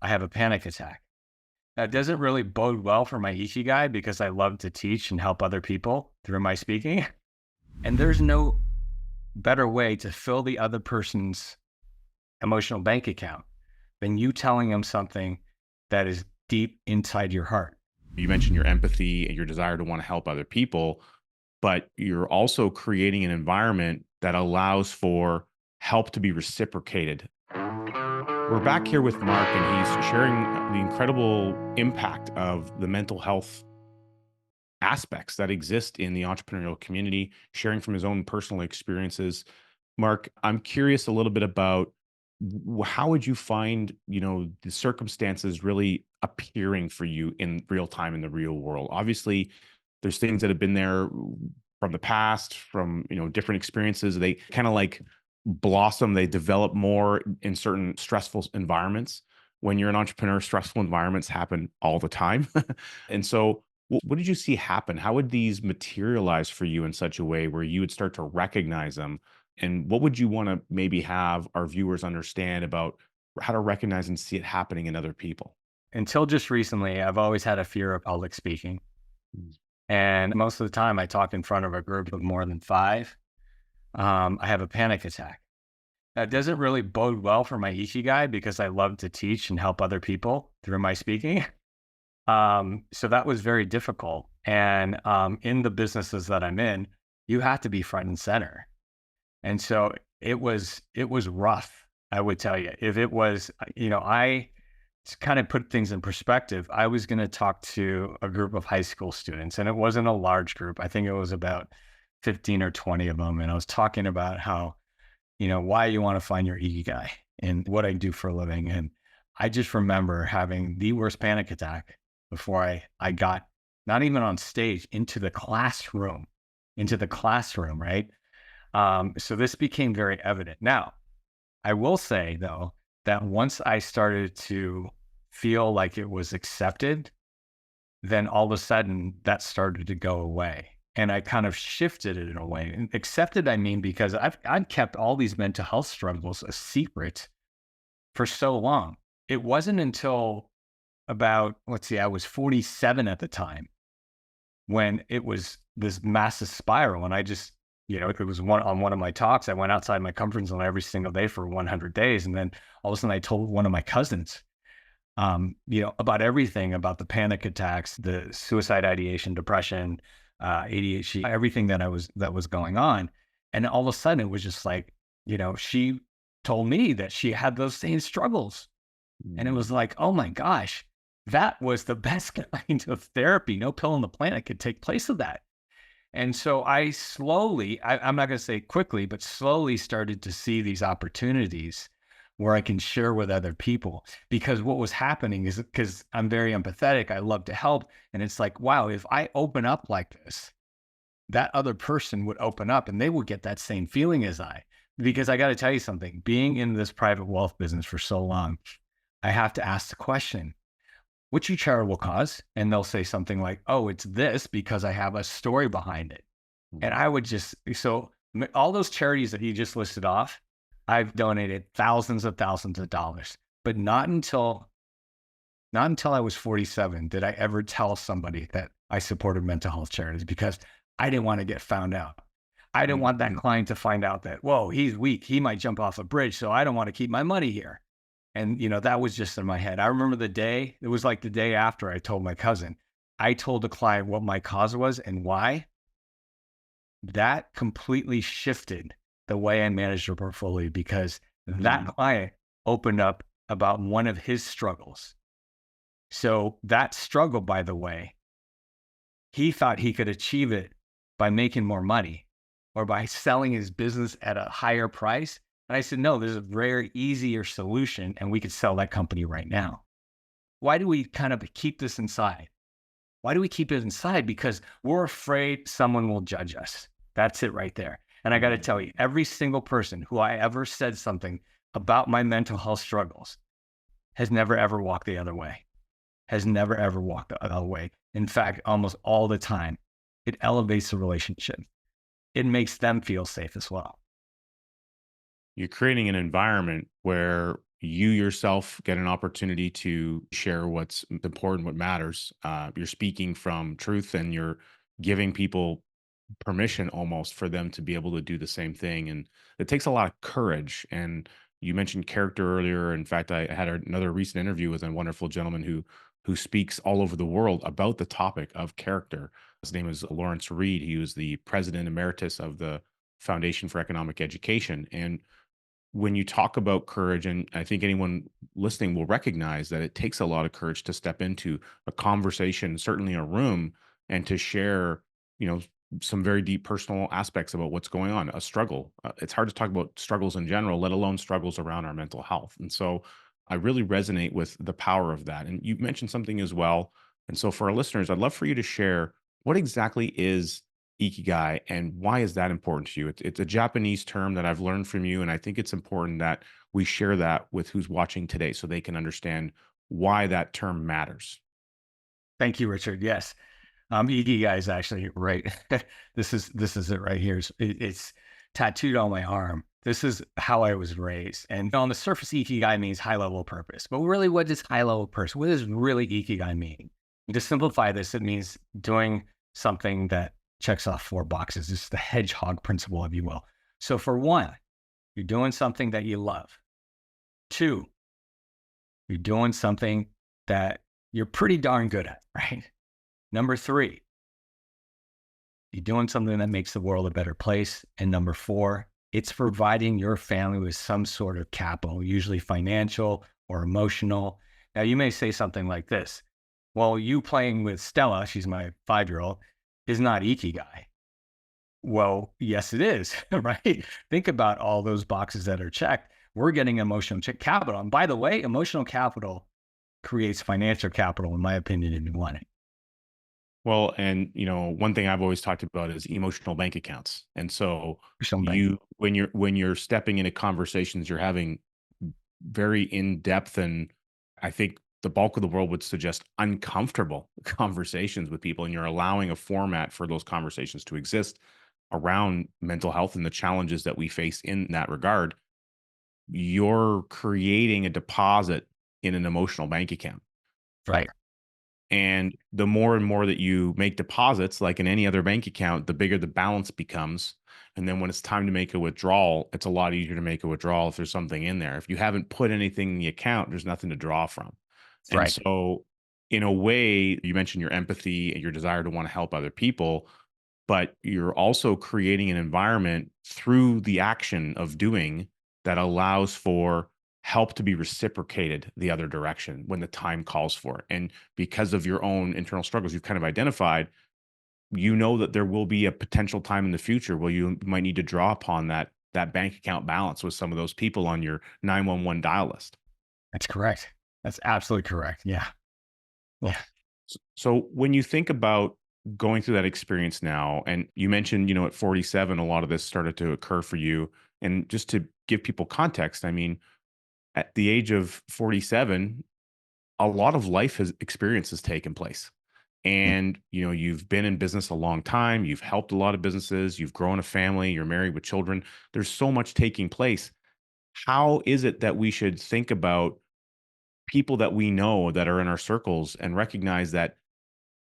I have a panic attack. That doesn't really bode well for my Ikigai because I love to teach and help other people through my speaking. And there's no better way to fill the other person's emotional bank account than you telling them something that is deep inside your heart. You mentioned your empathy and your desire to want to help other people, but you're also creating an environment that allows for help to be reciprocated. We're back here with Mark, and he's sharing the incredible impact of the mental health aspects that exist in the entrepreneurial community, sharing from his own personal experiences. Mark, I'm curious a little bit about how would you find, the circumstances really appearing for you in real time in the real world? Obviously, there's things that have been there from the past, from, different experiences. They kind of like blossom, they develop more in certain stressful environments. When you're an entrepreneur, stressful environments happen all the time. And so what did you see happen? How would these materialize for you in such a way where you would start to recognize them? And what would you want to maybe have our viewers understand about how to recognize and see it happening in other people? Until just recently, I've always had a fear of public speaking. Mm. And most of the time, I talk in front of a group of more than five. I have a panic attack. That doesn't really bode well for my Ikigai because I love to teach and help other people through my speaking. So that was very difficult. And in the businesses that I'm in, you have to be front and center. And so it was rough, I would tell you. If it was, I to kind of put things in perspective, I was going to talk to a group of high school students, and it wasn't a large group. I think it was about 15 or 20 of them. And I was talking about how, why you want to find your Ikigai and what I do for a living. And I just remember having the worst panic attack before I got not even on stage into the classroom, right? So this became very evident. Now, I will say though, that once I started to feel like it was accepted, then all of a sudden that started to go away. And I kind of shifted it in a way. And accepted, I mean, because I've kept all these mental health struggles a secret for so long. It wasn't until about, let's see, I was 47 at the time when it was this massive spiral. And I just, it was one of my talks. I went outside my comfort zone every single day for 100 days. And then all of a sudden I told one of my cousins, about everything, about the panic attacks, the suicide ideation, depression, ADHD, everything that was going on. And all of a sudden it was just like, she told me that she had those same struggles. And it Mm. was like, oh my gosh, that was the best kind of therapy. No pill on the planet could take place of that. And so I slowly, I'm not going to say quickly, but slowly started to see these opportunities where I can share with other people. Because what was happening is because I'm very empathetic, I love to help. And it's like, wow, if I open up like this, that other person would open up and they would get that same feeling as I. Because I got to tell you something, being in this private wealth business for so long, I have to ask the question, what's your charitable cause? And they'll say something like, oh, it's this because I have a story behind it. And Mm. I would just, so all those charities that you just listed off, I've donated thousands of dollars, but not until I was 47 did I ever tell somebody that I supported mental health charities because I didn't want to get found out. I didn't want that Mhm. client to find out that, whoa, he's weak. He might jump off a bridge. So I don't want to keep my money here. And, that was just in my head. I remember the day, it was like the day after I told my cousin, I told the client what my cause was and why. That completely shifted the way I managed a portfolio because that Mhm. client opened up about one of his struggles. So that struggle, by the way, he thought he could achieve it by making more money or by selling his business at a higher price. And I said, no, there's a very easier solution and we could sell that company right now. Why do we kind of keep this inside? Why do we keep it inside? Because we're afraid someone will judge us. That's it right there. And I got to Mm. tell you, every single person who I ever said something about my mental health struggles has never ever walked the other way, has never ever walked the other way. In fact, almost all the time, it elevates the relationship. It makes them feel safe as well. You're creating an environment where You yourself get an opportunity to share what's important, what matters. You're speaking from truth, and you're giving people permission almost for them to be able to do the same thing. And it takes a lot of courage. And you mentioned character earlier. In fact, I had another recent interview with a wonderful gentleman who speaks all over the world about the topic of character. His name is Lawrence Reed. He was the president emeritus of the Foundation for Economic Education. And when you talk about courage, and I think anyone listening will recognize that it takes a lot of courage to step into a conversation, certainly a room, and to share, you know, some very deep personal aspects about what's going on, a struggle. It's hard to talk about struggles in general, let alone struggles around our mental health. And so I really resonate with the power of that. And you mentioned something as well. And so for our listeners, I'd love for you to share what exactly is Ikigai, and why is that important to you? It's a Japanese term that I've learned from you, and I think it's important that we share that with who's watching today so they can understand why that term matters. Thank you, Richard. Yes. Ikigai is actually right. This is it right here. It's tattooed on my arm. This is how I was raised. And on the surface, Ikigai means high level purpose. But really, what does high level purpose? What does really Ikigai mean? To simplify this, it means doing something that checks off four boxes. It's the hedgehog principle, if you will. So for one, you're doing something that you love. Two, you're doing something that you're pretty darn good at, right? Number three, you're doing something that makes the world a better place. And number four, it's providing your family with some sort of capital, usually financial or emotional. Now, you may say something like this. Well, you playing with Stella, she's my 5-year-old, is not Ikigai. Well, yes, it is, right? Think about all those boxes that are checked. We're getting emotional capital. And by the way, emotional capital creates financial capital, in my opinion, if you want it. Well, and one thing I've always talked about is emotional bank accounts. And so Something. you when you're stepping into conversations, you're having very in depth, and I think the bulk of the world would suggest uncomfortable conversations with people, and you're allowing a format for those conversations to exist around mental health and the challenges that we face in that regard. You're creating a deposit in an emotional bank account. Right. And the more and more that you make deposits, like in any other bank account, the bigger the balance becomes. And then when it's time to make a withdrawal, it's a lot easier to make a withdrawal if there's something in there. If you haven't put anything in the account, there's nothing to draw from. And Right. so, in a way, you mentioned your empathy and your desire to want to help other people, but you're also creating an environment through the action of doing that allows for help to be reciprocated the other direction when the time calls for it. And because of your own internal struggles you've kind of identified, you know that there will be a potential time in the future where you might need to draw upon that bank account balance with some of those people on your 911 dial list. That's correct. That's absolutely correct. Yeah. Yeah. So when you think about going through that experience now, and you mentioned, at 47, a lot of this started to occur for you. And just to give people context, I mean, at the age of 47, a lot of life has experience has taken place. Mm. And, you've been in business a long time, you've helped a lot of businesses, you've grown a family, you're married with children. There's so much taking place. How is it that we should think about people that we know that are in our circles and recognize that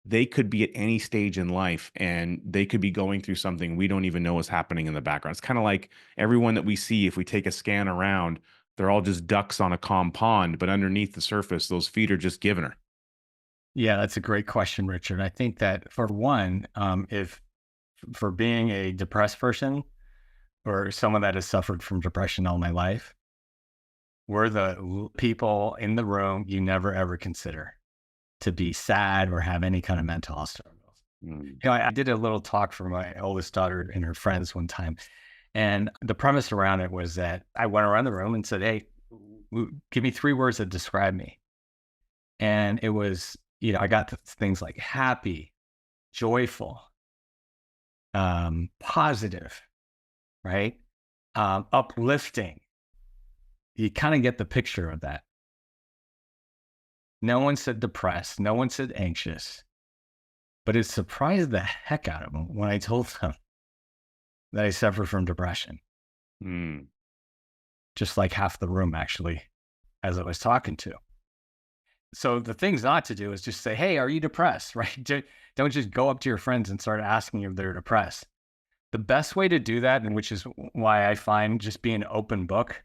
they could be at any stage in life and they could be going through something we don't even know is happening in the background? It's kind of like everyone that we see, if we take a scan around, they're all just ducks on a calm pond, but underneath the surface, those feet are just giving her. Yeah, that's a great question, Richard. I think that for one, if for being a depressed person or someone that has suffered from depression all my life, we're the people in the room you never ever consider to be sad or have any kind of mental health struggles. Mm. I did a little talk for my oldest daughter and her friends one time. And the premise around it was that I went around the room and said, hey, give me 3 words that describe me. And it was, I got things like happy, joyful, positive, right? Uplifting. You kind of get the picture of that. No one said depressed. No one said anxious. But it surprised the heck out of them when I told them that I suffer from depression. Mm. Just like half the room, actually. as I was talking to. So the things not to do is just say, "Hey, are you depressed?" Right? Don't just go up to your friends and start asking if they're depressed. The best way to do that, and which is why I find just being an open book,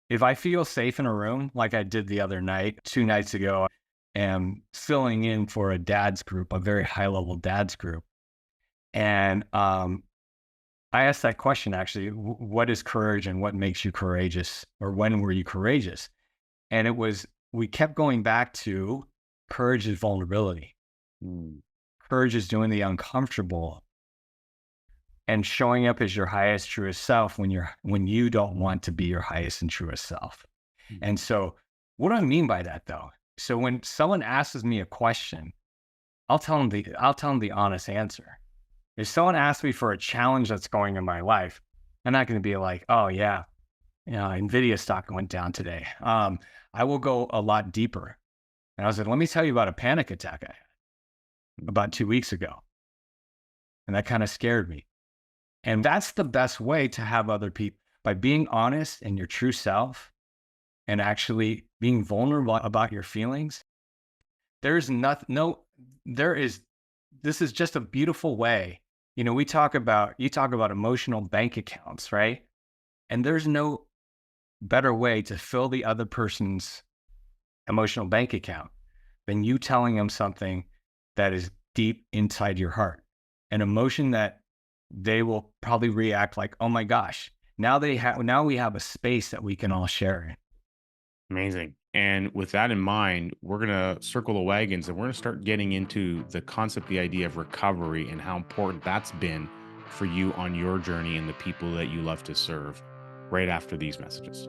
if I feel safe in a room, like I did the other night, 2 nights ago, and filling in for a dad's group, a very high level dad's group. And I asked that question actually, what is courage and what makes you courageous? Or when were you courageous? And we kept going back to courage is vulnerability. Mm. Courage is doing the uncomfortable and showing up as your highest, truest self when you don't want to be your highest and truest self. Mm. And so what do I mean by that though? So when someone asks me a question, I'll tell them the honest answer. If someone asks me for a challenge that's going in my life, I'm not going to be like, oh yeah, Nvidia stock went down today. I will go a lot deeper. And I was like, let me tell you about a panic attack I had about 2 weeks ago. And that kind of scared me. And that's the best way to have other people by being honest in your true self and actually being vulnerable about your feelings. There's nothing, no, there is, this is just a beautiful way. You talk about emotional bank accounts, right? And there's no better way to fill the other person's emotional bank account than you telling them something that is deep inside your heart, an emotion that they will probably react like, oh my gosh, now we have a space that we can all share in. Amazing. And with that in mind, we're going to circle the wagons and we're going to start getting into the concept, the idea of recovery and how important that's been for you on your journey and the people that you love to serve right after these messages.